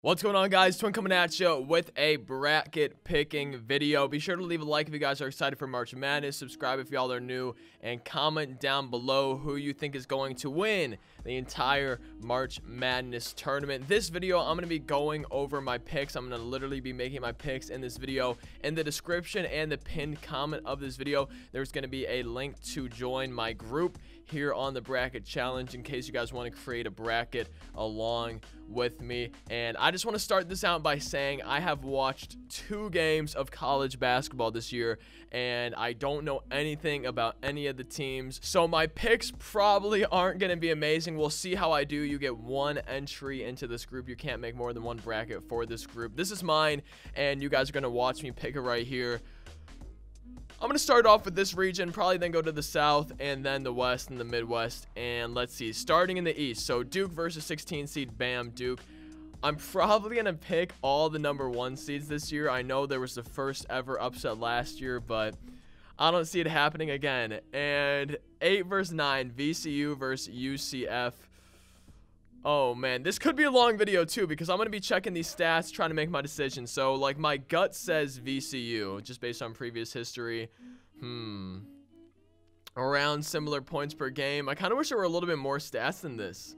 What's going on, guys? Twin coming at you with a bracket picking video. Be sure to leave a like if you guys are excited for March Madness, subscribe if y'all are new, and comment down below who you think is going to win the entire March Madness tournament. This video, I'm going to be going over my picks. I'm going to literally be making my picks in this video. In the description and the pinned comment of this video, there's going to be a link to join my group here on the bracket challenge in case you guys want to create a bracket along with me. And I just want to start this out by saying I have watched 2 games of college basketball this year and I don't know anything about any of the teams, so my picks probably aren't going to be amazing. We'll see how I do. You get 1 entry into this group. You can't make more than 1 bracket for this group. This is mine and you guys are going to watch me pick it right here. I'm going to start off with this region, probably then go to the South and then the West and the Midwest. And let's see, starting in the East. So Duke versus 16 seed, bam, Duke. I'm probably going to pick all the #1 seeds this year. I know there was the first ever upset last year, but I don't see it happening again. And 8 versus 9, VCU versus UCF. Oh man, this could be a long video too because I'm going to be checking these stats, trying to make my decision. So like my gut says VCU just based on previous history. Around similar points per game. I kind of wish there were a little bit more stats than this.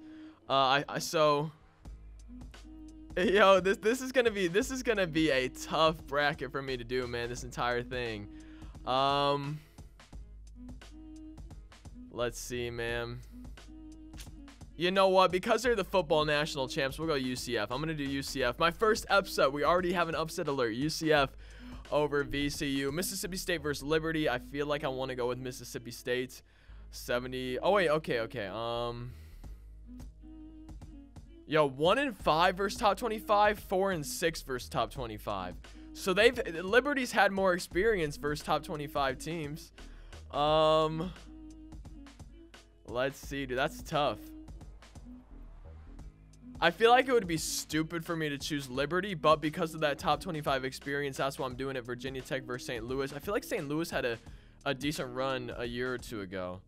This is gonna be a tough bracket for me to do, man, this entire thing. Let's see, man. You know what? Because they're the football national champs, we'll go UCF. I'm going to do UCF. My first upset. We already have an upset alert. UCF over VCU. Mississippi State versus Liberty. I feel like I want to go with Mississippi State. 70. Oh, wait. Okay. Yo, 1-5 versus top 25. 4-6 versus top 25. So Liberty's had more experience versus top 25 teams. Let's see, dude. That's tough. I feel like it would be stupid for me to choose Liberty, but because of that top 25 experience, that's why I'm doing it. Virginia Tech versus St. Louis. I feel like St. Louis had a decent run a year or 2 ago.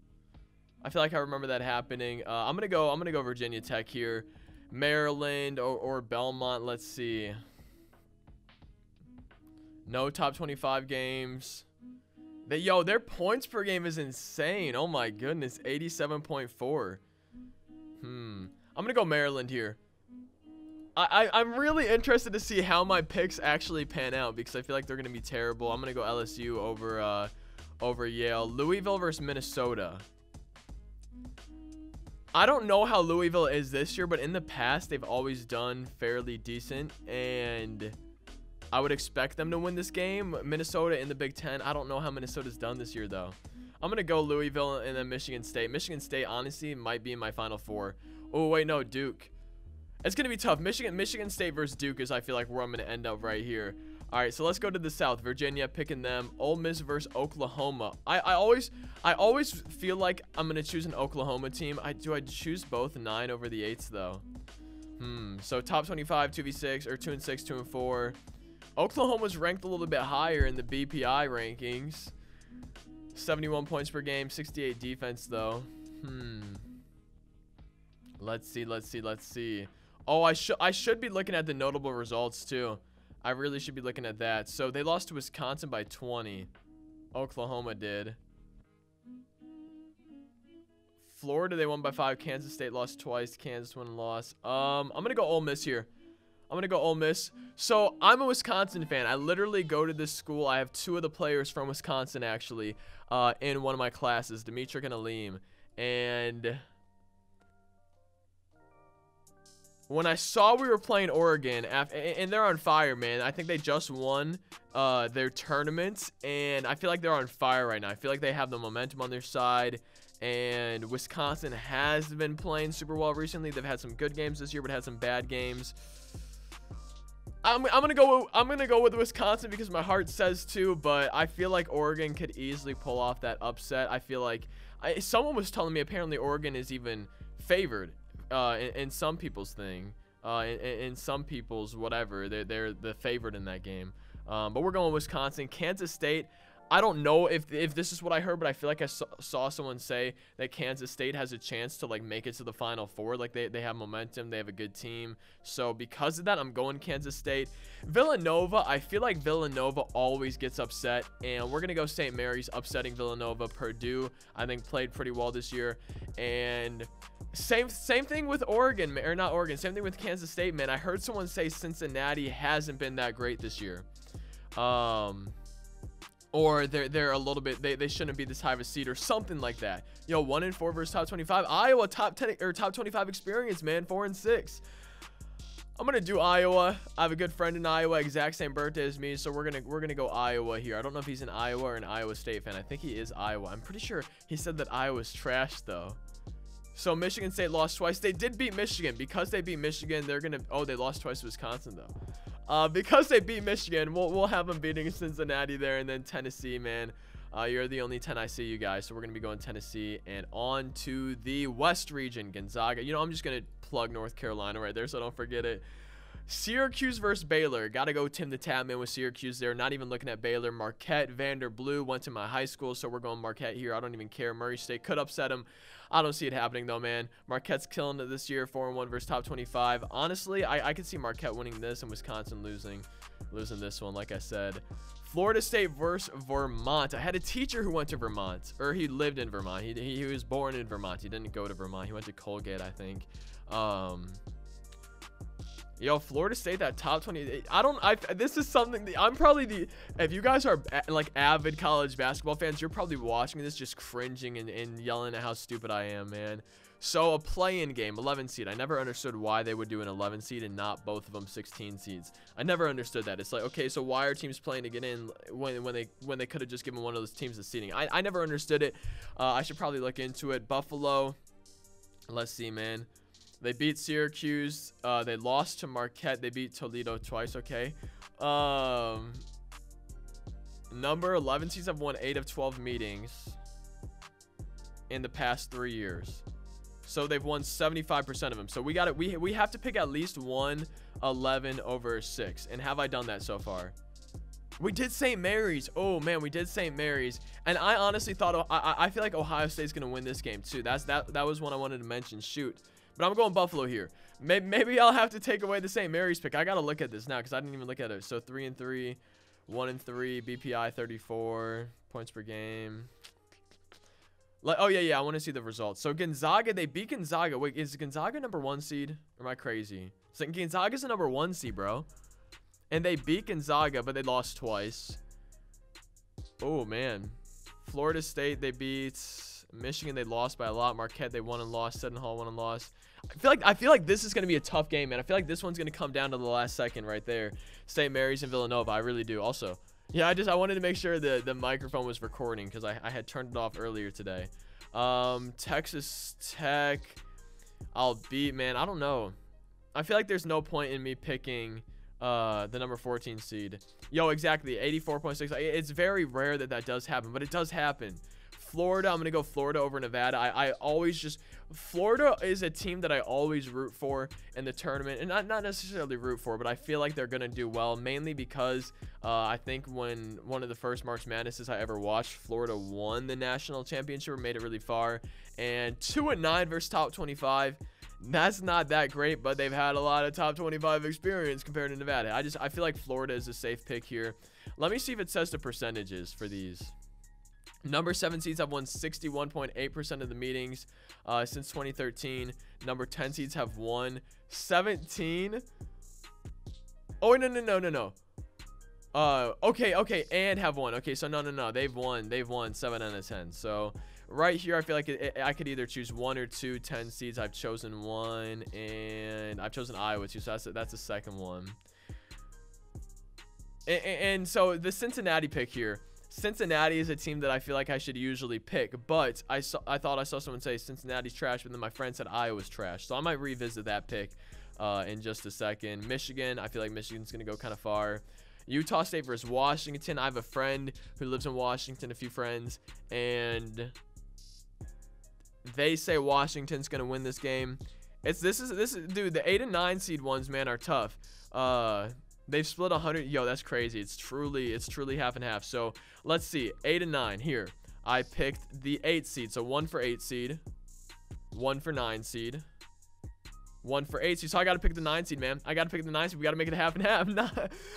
I feel like I remember that happening. I'm gonna go Virginia Tech here. Maryland or Belmont. Let's see. No top 25 games. Their points per game is insane. Oh my goodness, 87.4. I'm gonna go Maryland here. I'm really interested to see how my picks actually pan out because I feel like they're gonna be terrible. I'm gonna go LSU over Yale. Louisville versus Minnesota. I don't know how Louisville is this year, but in the past they've always done fairly decent, and I would expect them to win this game. Minnesota in the Big Ten. I don't know how Minnesota's done this year though. I'm gonna go Louisville and then Michigan State. Michigan State honestly might be in my Final Four. Oh wait, no, Duke. It's gonna be tough. Michigan State versus Duke is, I feel like, where I'm gonna end up right here. All right, so let's go to the South. Virginia, picking them. Ole Miss versus Oklahoma. I always feel like I'm gonna choose an Oklahoma team. Do I choose both 9 over the 8s though? So top 25, 2v6 or 2-6, 2-4. Oklahoma's ranked a little bit higher in the BPI rankings. 71 points per game, 68 defense though. Let's see. Oh, I should be looking at the notable results too. I really should be looking at that. So they lost to Wisconsin by 20. Oklahoma did. Florida, they won by 5. Kansas State lost twice. Kansas won and lost. I'm gonna go Ole Miss here. I'm gonna go Ole Miss. So I'm a Wisconsin fan. I literally go to this school. I have 2 of the players from Wisconsin actually in one of my classes, Dimitri and Aleem. And when I saw we were playing Oregon, and they're on fire, man. I think they just won their tournament, and I feel like they're on fire right now. I feel like they have the momentum on their side, and Wisconsin has been playing super well recently. They've had some good games this year, but had some bad games. I'm gonna go with Wisconsin because my heart says to, but I feel like Oregon could easily pull off that upset. I feel like someone was telling me apparently Oregon is even favored. In some people's thing, in some people's whatever, they're the favorite in that game. But we're going Wisconsin. Kansas State, I don't know if this is what I heard, but I feel like I saw someone say that Kansas State has a chance to like make it to the Final Four. Like they have momentum, they have a good team. So because of that, I'm going Kansas State. Villanova, I feel like Villanova always gets upset, and we're gonna go St. Mary's upsetting Villanova. Purdue, I think, played pretty well this year, and same thing with Oregon, or not Oregon. Same thing with Kansas State, man. I heard someone say Cincinnati hasn't been that great this year. Or they're a little bit, they shouldn't be this high of a seed or something like that. Yo, 1-4 versus top 25. Iowa, top 10 or top 25 experience, man. 4-6. I'm gonna do Iowa. I have a good friend in Iowa, exact same birthday as me, so we're gonna go Iowa here. I don't know if he's an Iowa or an Iowa State fan. I think he is Iowa. I'm pretty sure he said that Iowa's trash though. So Michigan State lost twice. They did beat Michigan. Because they beat Michigan, they're gonna, oh, they lost twice to Wisconsin though. Because they beat Michigan, we'll have them beating Cincinnati there, and then Tennessee, man. You're the only 10 I see, you guys, so we're gonna be going Tennessee. And on to the West region, Gonzaga. You know, I'm just gonna plug North Carolina right there so I don't forget it. Syracuse versus Baylor. Gotta go Tim the Tatman with Syracuse there. Not even looking at Baylor. Marquette, Vanderbilt went to my high school, so we're going Marquette here. I don't even care. Murray State could upset them. I don't see it happening though, man. Marquette's killing it this year, 4-1 versus top 25. Honestly, I could see Marquette winning this and Wisconsin losing this one, like I said. Florida State versus Vermont. I had a teacher who went to Vermont, or he lived in Vermont. He was born in Vermont. He didn't go to Vermont. He went to Colgate, I think. Yo, Florida State, that top 20. This is something that I'm probably if you guys are like avid college basketball fans, you're probably watching this just cringing and yelling at how stupid I am, man. So a play-in game, 11 seed. I never understood why they would do an 11 seed and not both of them 16 seeds. I never understood that. It's like, okay, so why are teams playing to get in when they could have just given one of those teams the seeding? I never understood it. I should probably look into it. Buffalo, let's see, man. They beat Syracuse. They lost to Marquette. They beat Toledo twice. Okay. Number 11 seeds have won 8 of 12 meetings in the past 3 years. So they've won 75% of them. So we got it. We have to pick at least 11 over 6. And have I done that so far? We did St. Mary's. Oh man, we did St. Mary's. And I honestly thought I feel like Ohio State's gonna win this game too. That was one I wanted to mention. Shoot. But I'm going Buffalo here. Maybe I'll have to take away the St. Mary's pick. I gotta look at this now because I didn't even look at it. So 3-3, 1-3, BPI 34 points per game. Oh yeah, I want to see the results. So Gonzaga, they beat Gonzaga. Wait, is Gonzaga number 1 seed? Or am I crazy? So Gonzaga's the number 1 seed, bro. And they beat Gonzaga, but they lost twice. Oh man. Florida State, they beat Michigan. They lost by a lot. Marquette, they won and lost. Seton Hall won and lost. I feel like this is going to be a tough game, man. I feel like this one's going to come down to the last second right there. St. Mary's and Villanova. I really do. Also, yeah, I wanted to make sure the microphone was recording because I had turned it off earlier today. Texas Tech, I'll beat, man. I don't know. I feel like there's no point in me picking the number 14 seed. Yo, exactly. 84.6. It's very rare that does happen, but it does happen. Florida, I'm going to go Florida over Nevada. I always just... Florida is a team that I always root for in the tournament. And not necessarily root for, but I feel like they're going to do well. Mainly because I think when one of the first March Madnesses I ever watched, Florida won the national championship or made it really far. And 2-9 versus top 25. That's not that great, but they've had a lot of top 25 experience compared to Nevada. I feel like Florida is a safe pick here. Let me see if it says the percentages for these. Number 7 seeds have won 61.8% of the meetings since 2013. Number 10 seeds have won 17. Oh, no. Okay, and have won. Okay, so no. They've won 7 out of 10. So right here, I feel like I could either choose 1 or 2 10 seeds. I've chosen 1, and I've chosen Iowa too. So that's the second one. And so the Cincinnati pick here. Cincinnati is a team that I feel like I should usually pick, but I thought I saw someone say Cincinnati's trash, but then my friend said Iowa's trash. So I might revisit that pick in just a second. Michigan, I feel like Michigan's going to go kind of far. Utah State versus Washington. I have a friend who lives in Washington, a few friends, and they say Washington's going to win this game. This is dude, the 8 and 9 seed ones, man, are tough. They've split 100. Yo, that's crazy. It's truly half and half. So let's see. 8 and 9 here. I picked the 8 seed. So 1 for 8 seed, 1 for 9 seed, 1 for 8 seed. So I got to pick the 9 seed, man. I got to pick the 9 seed. We got to make it half and half.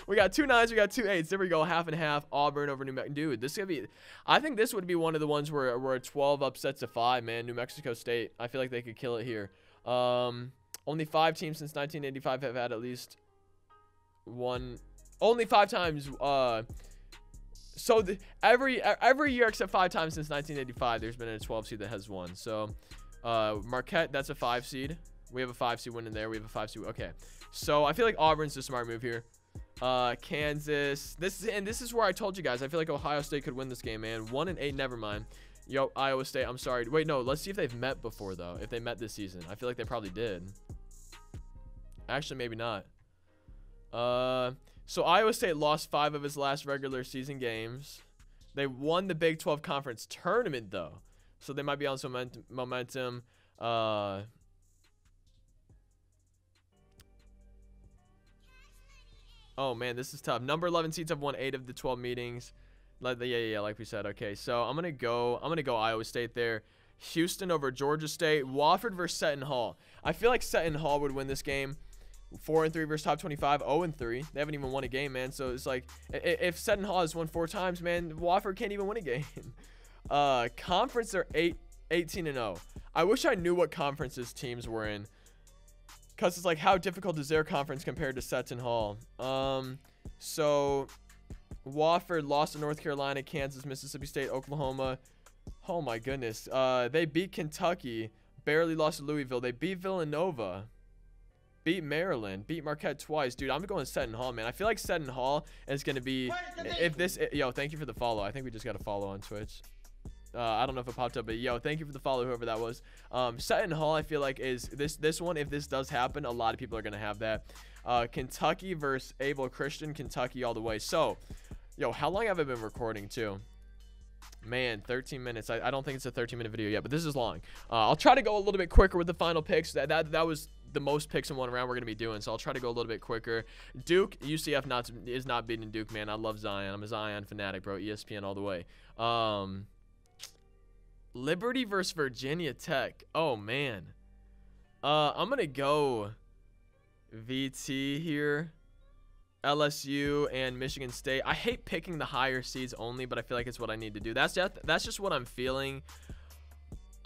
We got 2 9s. We got 2 8s. There we go. Half and half. Auburn over New Mexico. Dude, this is going to be. I think this would be one of the ones where 12 upsets to 5, man. New Mexico State. I feel like they could kill it here. Only 5 teams since 1985 have had at least one. Only 5 times. So every year except 5 times since 1985, there's been a 12 seed that has won. So Marquette, that's a 5 seed. We have a 5 seed win in there. We have a 5 seed. Okay. So I feel like Auburn's a smart move here. Kansas. This is where I told you guys. I feel like Ohio State could win this game, man. 1 and 8. Never mind. Yo, Iowa State. I'm sorry. Wait, no. Let's see if they've met before though. If they met this season, I feel like they probably did. Actually, maybe not. So Iowa State lost 5 of his last regular season games. They won the Big 12 Conference tournament though, so they might be on some momentum. Oh man, this is tough. Number 11 seeds have won 8 of the 12 meetings. Yeah, like we said. Okay, so I'm gonna go Iowa State there. Houston over Georgia State. Wofford versus Seton Hall. I feel like Seton Hall would win this game. 4 and 3 versus top 25. 0 and 3. They haven't even won a game, man. So it's like if Seton Hall has won 4 times, man, Wofford can't even win a game. Conference are 18 and 0. I wish I knew what conferences teams were in, because it's like, how difficult is their conference compared to Seton Hall? So Wofford lost to North Carolina, Kansas, Mississippi State, Oklahoma. Oh my goodness. They beat Kentucky, barely lost to Louisville. They beat Villanova, beat Maryland, beat Marquette twice. Dude, I'm going Seton Hall, man. I feel like Seton Hall is going to be, if this, yo, thank you for the follow. I think we just got a follow on Twitch. I don't know if it popped up, but yo, thank you for the follow, whoever that was. Seton Hall, I feel like is this one, if this does happen, a lot of people are gonna have that. Kentucky versus Abel Christian. Kentucky all the way. So, yo, how long have I been recording too? Man, 13 minutes. I don't think it's a 13-minute video yet, but this is long. I'll try to go a little bit quicker with the final picks. That was the most picks in one round we're gonna be doing, so I'll try to go a little bit quicker. Duke, UCF is not beating Duke, man. I love Zion. I'm a Zion fanatic, bro. ESPN all the way. Liberty versus Virginia Tech. Oh man. I'm gonna go VT here. LSU and Michigan State. I hate picking the higher seeds only, but I feel like it's what I need to do. That's just what I'm feeling.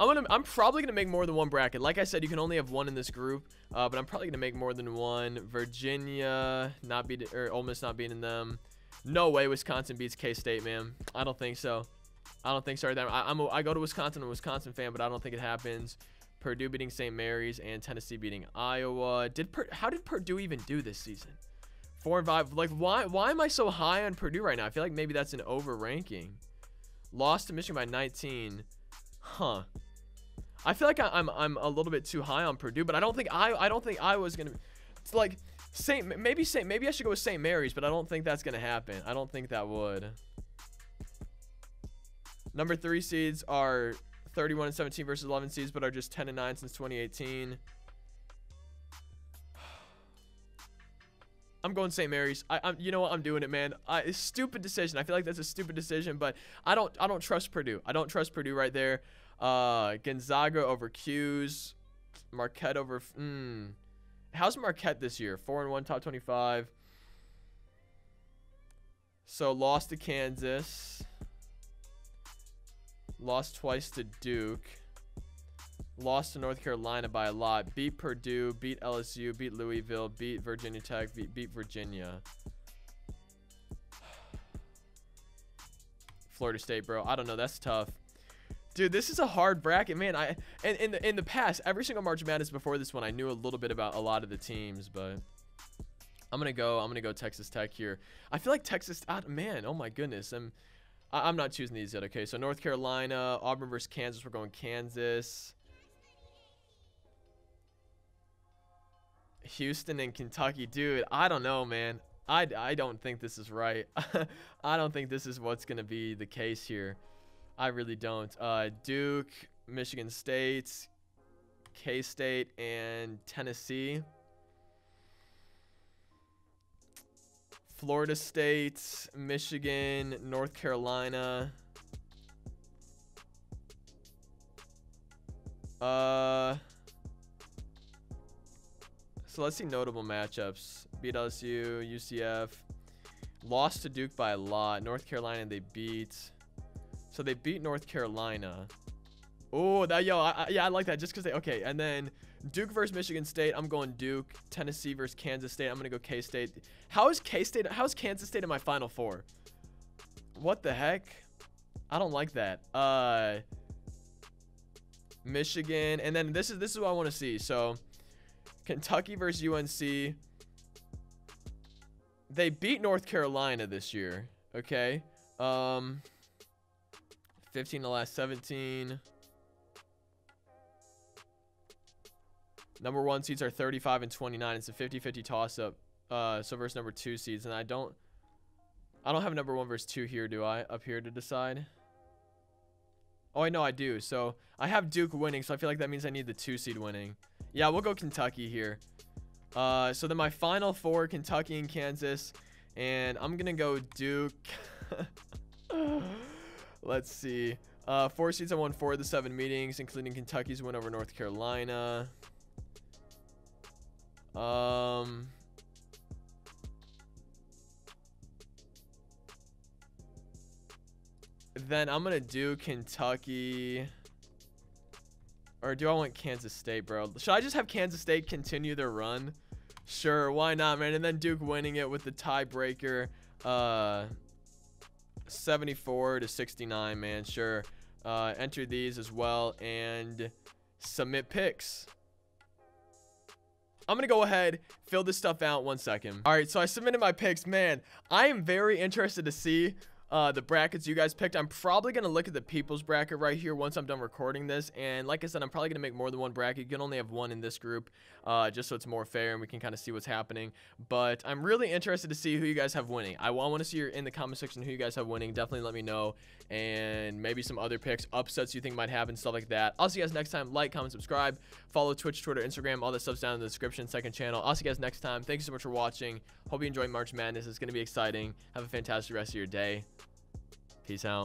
I'm probably gonna make more than one bracket. Like I said, you can only have one in this group, but I'm probably gonna make more than one. Virginia Ole Miss not beating them. No way Wisconsin beats K-State, man. I don't think so. I don't think so. I go to Wisconsin. I'm a Wisconsin fan, but I don't think it happens. Purdue beating St. Mary's and Tennessee beating Iowa. How did Purdue even do this season? 4 and 5. Like, why am I so high on Purdue right now? I feel like maybe that's an over ranking. Lost to Michigan by 19. Huh. I feel like I'm a little bit too high on Purdue, but I don't think Iowa's gonna. It's like maybe I should go with St. Mary's, but I don't think that's gonna happen. I don't think that would. Number 3 seeds are 31 and 17 versus 11 seeds, but are just 10 and 9 since 2018. I'm going St. Mary's. You know what? I'm doing it, man. It's a stupid decision. I feel like that's a stupid decision, but I don't trust Purdue. I don't trust Purdue right there. Gonzaga over Q's. Marquette over. How's Marquette this year? 4 and 1, top 25. So lost to Kansas. Lost twice to Duke. Lost to North Carolina by a lot. Beat Purdue. Beat LSU. Beat Louisville. Beat Virginia Tech. Beat Virginia. Florida State, bro. I don't know. That's tough. Dude, this is a hard bracket, man. In the past, every single March Madness before this one, I knew a little bit about a lot of the teams, but I'm gonna go Texas Tech here. I feel like Texas. Man, oh my goodness. I'm not choosing these yet. Okay, so North Carolina, Auburn versus Kansas. We're going Kansas. Houston and Kentucky. Dude, I don't know, man. I don't think this is right. I don't think this is what's going to be the case here. I really don't. Duke, Michigan State, K-State, and Tennessee. Florida State, Michigan, North Carolina. So let's see notable matchups. Beat LSU, UCF. Lost to Duke by a lot. North Carolina they beat. So they beat North Carolina. Oh, that yeah, I like that just because they okay. And then Duke versus Michigan State. I'm going Duke. Tennessee versus Kansas State. I'm gonna go K-State. How's Kansas State in my Final Four? What the heck? I don't like that. Michigan, and then this is what I want to see. So Kentucky versus UNC. They beat North Carolina this year. Okay. 15 to last 17. Number 1 seeds are 35 and 29. It's a 50-50 toss up. So versus number 2 seeds, and I don't have number 1 versus 2 here, do I? Up here to decide. Oh, I know I do. So I have Duke winning, so I feel like that means I need the 2 seed winning. Yeah, we'll go Kentucky here. So then my Final 4, Kentucky and Kansas, and I'm gonna go Duke. Let's see. 4 seeds, I won 4 of the 7 meetings, including Kentucky's win over North Carolina. Then I'm gonna do Kentucky. Or do I want Kansas State, bro? Should I just have Kansas State continue their run? Sure, why not, man? And then Duke winning it with the tiebreaker. 74 to 69, man. Sure. Enter these as well and submit picks. I'm gonna go ahead, fill this stuff out 1 second. All right, so I submitted my picks. Man, I am very interested to see the brackets you guys picked. I'm probably gonna look at the people's bracket right here once I'm done recording this, and like I said, I'm probably gonna make more than 1 bracket. You can only have 1 in this group, just so it's more fair and we can kind of see what's happening. But I'm really interested to see who you guys have winning. I want to see in the comment section who you guys have winning. Definitely let me know, and maybe some other picks, upsets you think might happen, stuff like that. I'll see you guys next time. Like, comment, subscribe, follow Twitch, Twitter, Instagram, all that stuff's down in the description. Second channel. I'll see you guys next time. Thank you so much for watching. Hope you enjoy March Madness. It's gonna be exciting. Have a fantastic rest of your day. Peace out.